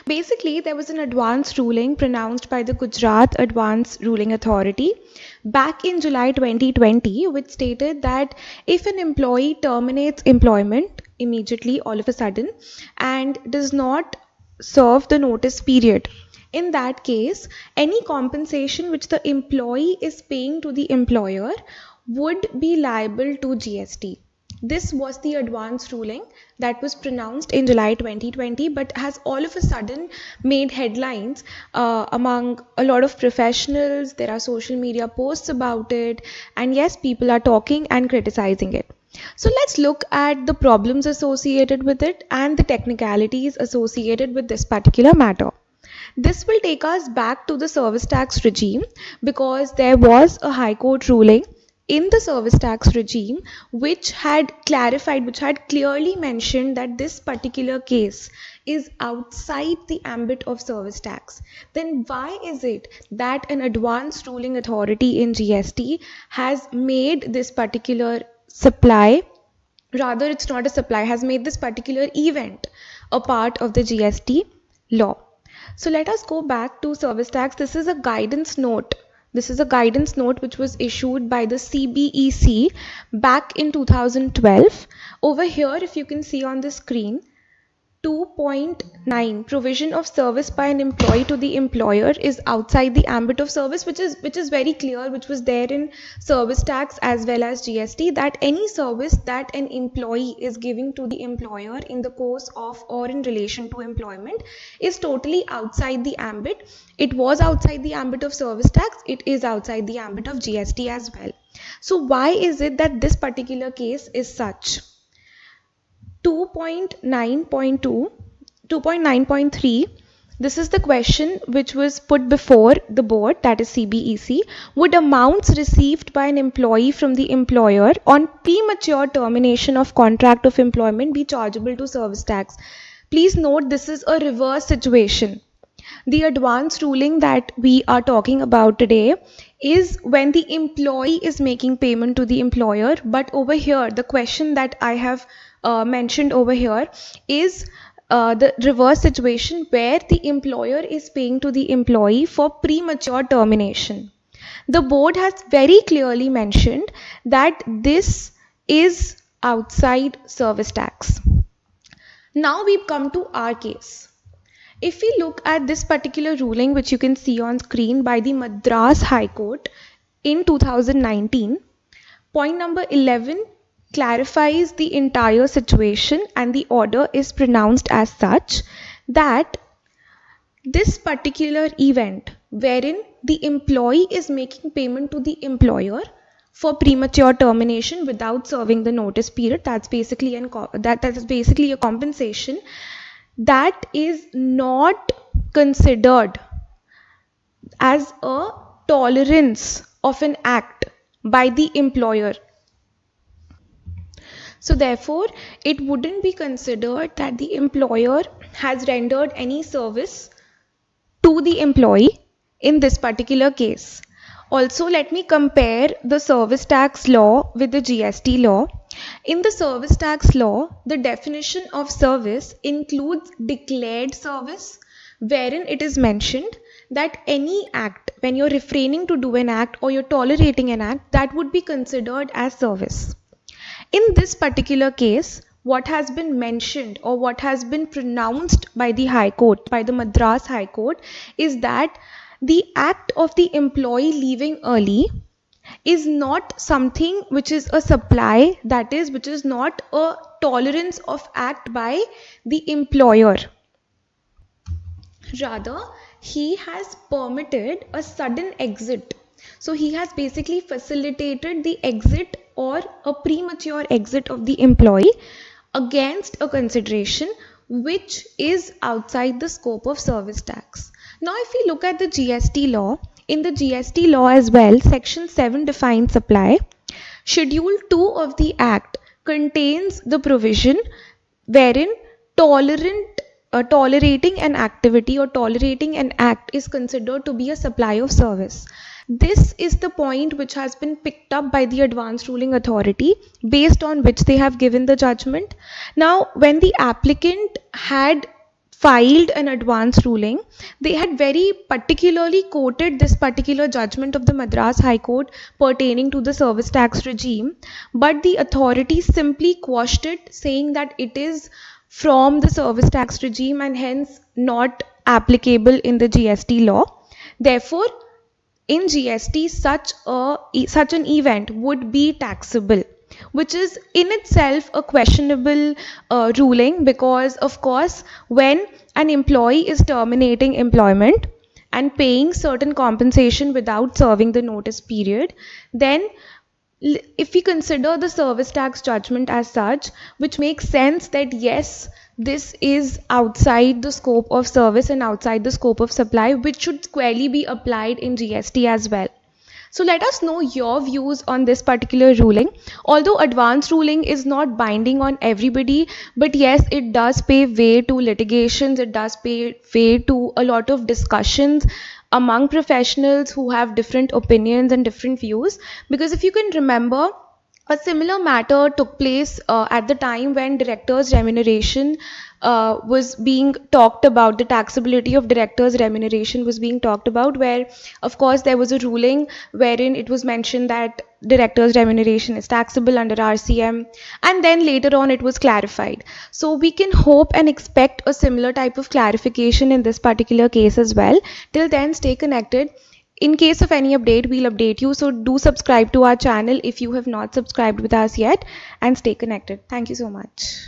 Basically, there was an advance ruling pronounced by the Gujarat Advance Ruling Authority back in July 2020, which stated that if an employee terminates employment immediately, all of a sudden, and does not serve the notice period, in that case, any compensation which the employee is paying to the employer would be liable to GST. This was the advance ruling that was pronounced in July 2020, but has all of a sudden made headlines among a lot of professionals. There are social media posts about it, and yes, people are talking and criticizing it. So let's look at the problems associated with it and the technicalities associated with this particular matter. This will take us back to the service tax regime because there was a High Court ruling in the service tax regime which had clarified, which had clearly mentioned that this particular case is outside the ambit of service tax. Then why is it that an advanced ruling authority in GST has made this particular supply, rather it's not a supply, has made this particular event a part of the GST law? So let us go back to service tax. This is a guidance note. This is a guidance note which was issued by the CBEC back in 2012. Over here, if you can see on the screen, 2.9 provision of service by an employee to the employer is outside the ambit of service, which is very clear, which was there in service tax as well as GST, that any service that an employee is giving to the employer in the course of or in relation to employment is totally outside the ambit. It was outside the ambit of service tax, it is outside the ambit of GST as well. So why is it that this particular case is such? 2.9.2, 2.9.3, this is the question which was put before the board, that is CBEC. Would amounts received by an employee from the employer on premature termination of contract of employment be chargeable to service tax? Please note, this is a reverse situation. The advance ruling that we are talking about today is when the employee is making payment to the employer, but over here the question that I have mentioned over here is the reverse situation where the employer is paying to the employee for premature termination. The board has very clearly mentioned that this is outside service tax. Now we've come to our case. If we look at this particular ruling, which you can see on screen by the Madras High Court in 2019, point number 11 clarifies the entire situation, and the order is pronounced as such that this particular event wherein the employee is making payment to the employer for premature termination without serving the notice period, that's basically a compensation, that is not considered as a tolerance of an act by the employer. So therefore, it wouldn't be considered that the employer has rendered any service to the employee in this particular case. Also, let me compare the service tax law with the GST law. In the service tax law, the definition of service includes declared service, wherein it is mentioned that any act, when you're refraining to do an act or you're tolerating an act, that would be considered as service. In this particular case, what has been mentioned or what has been pronounced by the High Court, by the Madras High Court, is that the act of the employee leaving early is not something which is a supply, that is, which is not a tolerance of act by the employer. Rather, he has permitted a sudden exit. So he has basically facilitated the exit or a premature exit of the employee against a consideration which is outside the scope of service tax. Now, if we look at the GST law, in the GST law as well, section 7 defines supply. Schedule 2 of the act contains the provision wherein tolerating an activity or tolerating an act is considered to be a supply of service. This is the point which has been picked up by the advanced ruling authority, based on which they have given the judgment. Now, when the applicant had filed an advance ruling, they had very particularly quoted this particular judgment of the Madras High Court pertaining to the service tax regime, but the authority simply quashed it, saying that it is from the service tax regime and hence not applicable in the GST law. Therefore, in GST, such an event would be taxable, which is in itself a questionable ruling, because of course when an employee is terminating employment and paying certain compensation without serving the notice period, then if we consider the service tax judgment as such, which makes sense that yes, this is outside the scope of service and outside the scope of supply, which should squarely be applied in GST as well. So let us know your views on this particular ruling. Although advanced ruling is not binding on everybody, but yes, it does pave way to litigations, it does pave way to a lot of discussions among professionals who have different opinions and different views. Because if you can remember, a similar matter took place at the time when directors' remuneration was being talked about, the taxability of directors' remuneration was being talked about, where, of course, there was a ruling wherein it was mentioned that directors' remuneration is taxable under RCM, and then later on it was clarified. So we can hope and expect a similar type of clarification in this particular case as well. Till then, stay connected. In case of any update, we'll update you. So do subscribe to our channel if you have not subscribed with us yet, and stay connected. Thank you so much.